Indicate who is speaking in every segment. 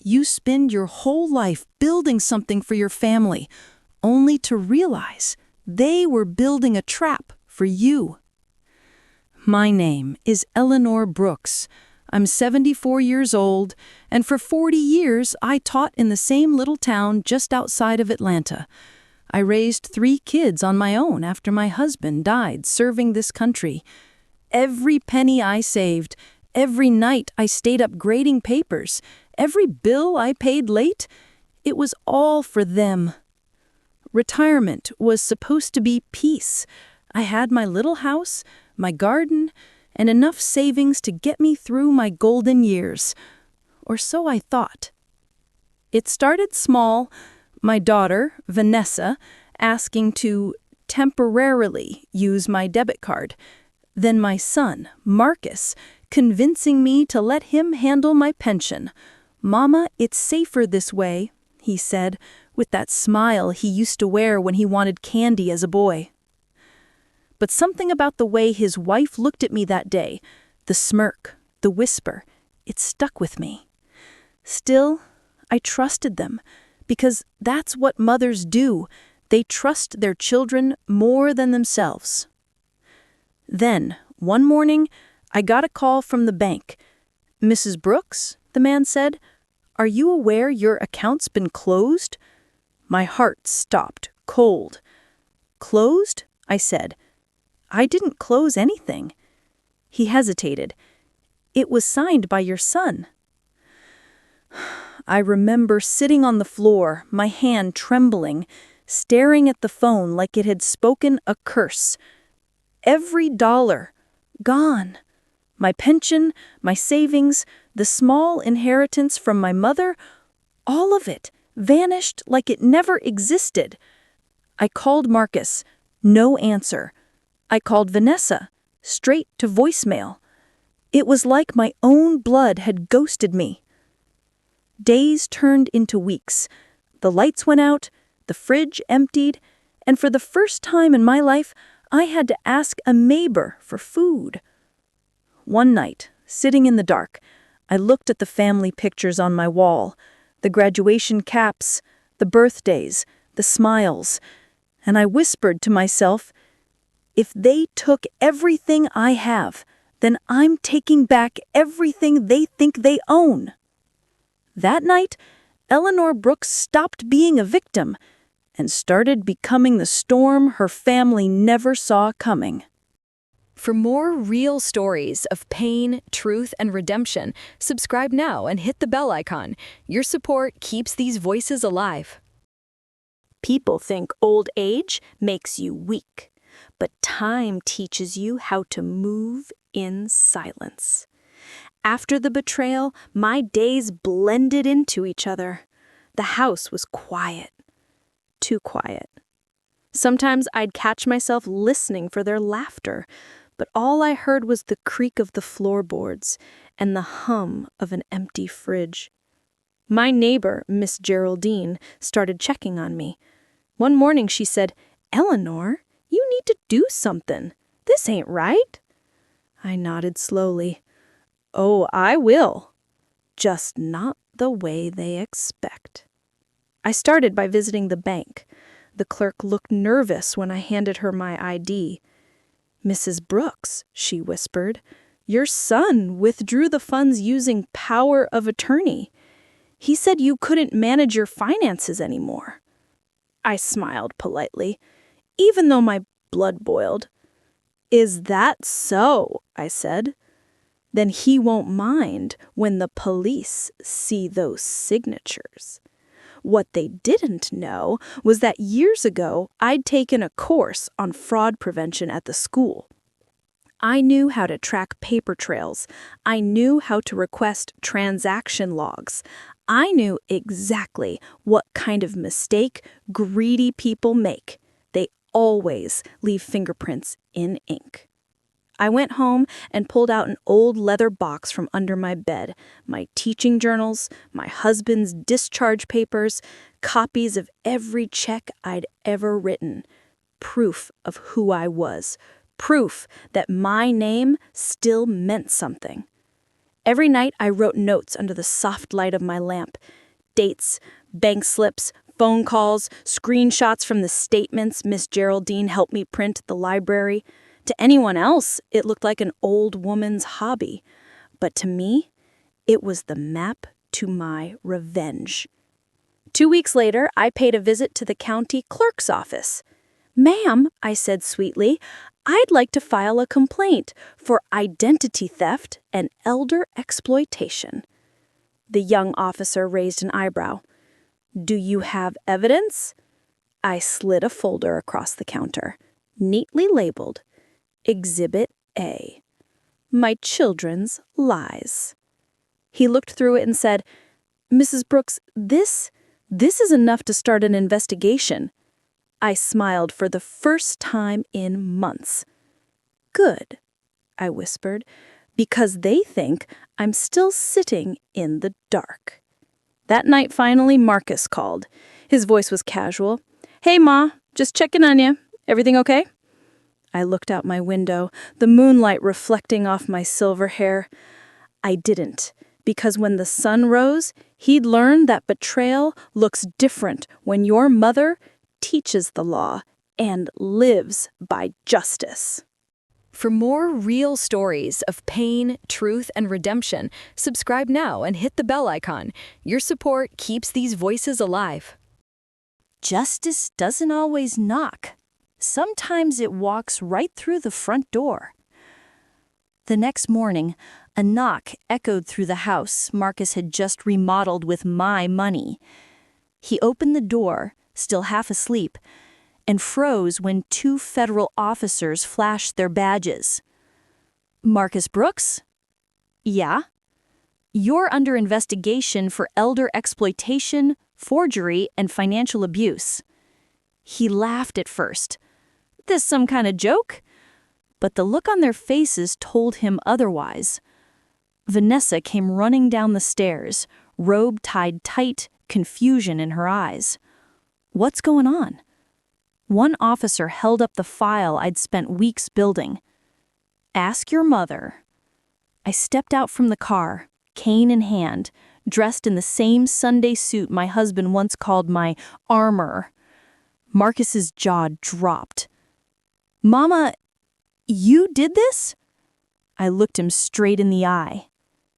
Speaker 1: you spend your whole life building something for your family, only to realize they were building a trap for you. My name is Eleanor Brooks. I'm 74 years old, and for 40 years I taught in the same little town just outside of Atlanta. I raised 3 kids on my own after my husband died serving this country. Every penny I saved, every night I stayed up grading papers, every bill I paid late, it was all for them. Retirement was supposed to be peace. I had my little house, my garden, and enough savings to get me through my golden years. Or so I thought. It started small, my daughter, Vanessa, asking to temporarily use my debit card. Then my son, Marcus, convincing me to let him handle my pension. "Mama, it's safer this way," he said, with that smile he used to wear when he wanted candy as a boy. But something about the way his wife looked at me that day, the smirk, the whisper, it stuck with me. Still, I trusted them, because that's what mothers do. They trust their children more than themselves. Then, one morning, I got a call from the bank. "Mrs. Brooks," the man said, "are you aware your account's been closed?" My heart stopped, cold. "Closed?" I said. "I didn't close anything." He hesitated. "It was signed by your son." I remember sitting on the floor, my hand trembling, staring at the phone like it had spoken a curse. Every dollar, gone. My pension, my savings, the small inheritance from my mother, all of it vanished like it never existed. I called Marcus, no answer. I called Vanessa, straight to voicemail. It was like my own blood had ghosted me. Days turned into weeks. The lights went out, the fridge emptied, and for the first time in my life, I had to ask a neighbor for food. One night, sitting in the dark, I looked at the family pictures on my wall, the graduation caps, the birthdays, the smiles, and I whispered to myself, if they took everything I have, then I'm taking back everything they think they own. That night, Eleanor Brooks stopped being a victim and started becoming the storm her family never saw coming.
Speaker 2: For more real stories of pain, truth, and redemption, subscribe now and hit the bell icon. Your support keeps these voices alive.
Speaker 3: People think old age makes you weak, but time teaches you how to move in silence. After the betrayal, my days blended into each other. The house was quiet. Too quiet. Sometimes I'd catch myself listening for their laughter, but all I heard was the creak of the floorboards and the hum of an empty fridge. My neighbor, Miss Geraldine, started checking on me. One morning she said, "Eleanor, you need to do something. This ain't right." I nodded slowly. "Oh, I will. Just not the way they expect." I started by visiting the bank. The clerk looked nervous when I handed her my ID. "Mrs. Brooks," she whispered, "your son withdrew the funds using power of attorney. He said you couldn't manage your finances anymore." I smiled politely, even though my blood boiled. "Is that so?" I said. "Then he won't mind when the police see those signatures." What they didn't know was that years ago, I'd taken a course on fraud prevention at the school. I knew how to track paper trails. I knew how to request transaction logs. I knew exactly what kind of mistake greedy people make. They always leave fingerprints in ink. I went home and pulled out an old leather box from under my bed, my teaching journals, my husband's discharge papers, copies of every check I'd ever written. Proof of who I was. Proof that my name still meant something. Every night I wrote notes under the soft light of my lamp. Dates, bank slips, phone calls, screenshots from the statements Miss Geraldine helped me print at the library. To anyone else, it looked like an old woman's hobby. But to me, it was the map to my revenge. 2 weeks later, I paid a visit to the county clerk's office. "Ma'am," I said sweetly, "I'd like to file a complaint for identity theft and elder exploitation." The young officer raised an eyebrow. "Do you have evidence?" I slid a folder across the counter, neatly labeled Exhibit A. My children's lies. He looked through it and said, "Mrs. Brooks, this is enough to start an investigation." I smiled for the first time in months. "Good," I whispered, "because they think I'm still sitting in the dark." That night, finally, Marcus called. His voice was casual. "Hey, Ma, just checking on you. Everything okay?" I looked out my window, the moonlight reflecting off my silver hair. I didn't, because when the sun rose, he'd learned that betrayal looks different when your mother teaches the law and lives by justice.
Speaker 2: For more real stories of pain, truth, and redemption, subscribe now and hit the bell icon. Your support keeps these voices alive.
Speaker 1: Justice doesn't always knock. Sometimes it walks right through the front door. The next morning, a knock echoed through the house Marcus had just remodeled with my money. He opened the door, still half asleep, and froze when 2 federal officers flashed their badges. "Marcus Brooks?" "Yeah." "You're under investigation for elder exploitation, forgery, and financial abuse." He laughed at first. "This some kind of joke?" But the look on their faces told him otherwise. Vanessa came running down the stairs, robe tied tight, confusion in her eyes. "What's going on?" One officer held up the file I'd spent weeks building. "Ask your mother." I stepped out from the car, cane in hand, dressed in the same Sunday suit my husband once called my armor. Marcus's jaw dropped. "Mama, you did this?" I looked him straight in the eye.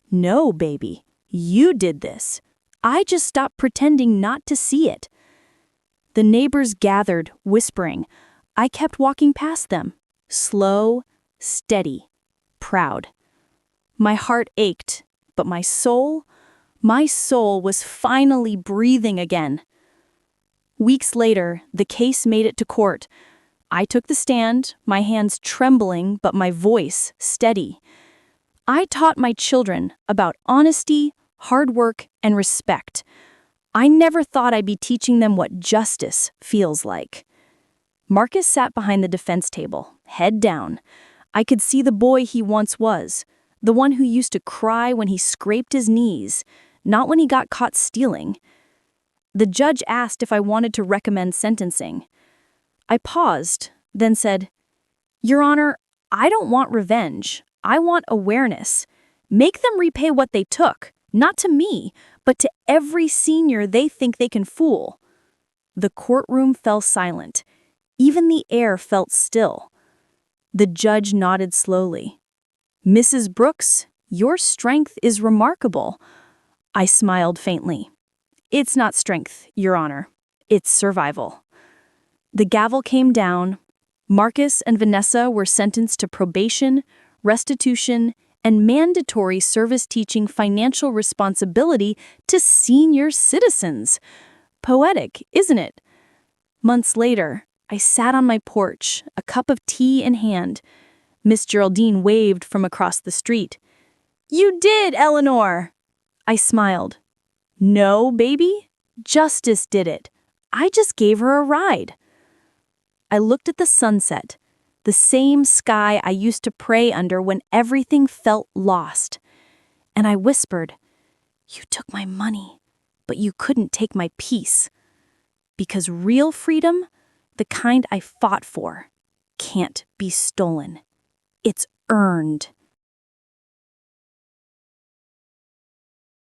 Speaker 1: "No, baby, you did this. I just stopped pretending not to see it." The neighbors gathered, whispering. I kept walking past them, slow, steady, proud. My heart ached, but my soul was finally breathing again. Weeks later, the case made it to court. I took the stand, my hands trembling, but my voice steady. I taught my children about honesty, hard work, and respect. I never thought I'd be teaching them what justice feels like. Marcus sat behind the defense table, head down. I could see the boy he once was, the one who used to cry when he scraped his knees, not when he got caught stealing. The judge asked if I wanted to recommend sentencing. I paused, then said, "Your Honor, I don't want revenge. I want awareness. Make them repay what they took, not to me, but to every senior they think they can fool." The courtroom fell silent. Even the air felt still. The judge nodded slowly. "Mrs. Brooks, your strength is remarkable." I smiled faintly. "It's not strength, Your Honor. It's survival." The gavel came down. Marcus and Vanessa were sentenced to probation, restitution, and mandatory service teaching financial responsibility to senior citizens. Poetic, isn't it? Months later, I sat on my porch, a cup of tea in hand. Miss Geraldine waved from across the street. "You did, Eleanor!" I smiled. "No, baby. Justice did it. I just gave her a ride." I looked at the sunset, the same sky I used to pray under when everything felt lost. And I whispered, "You took my money, but you couldn't take my peace." Because real freedom, the kind I fought for, can't be stolen. It's earned.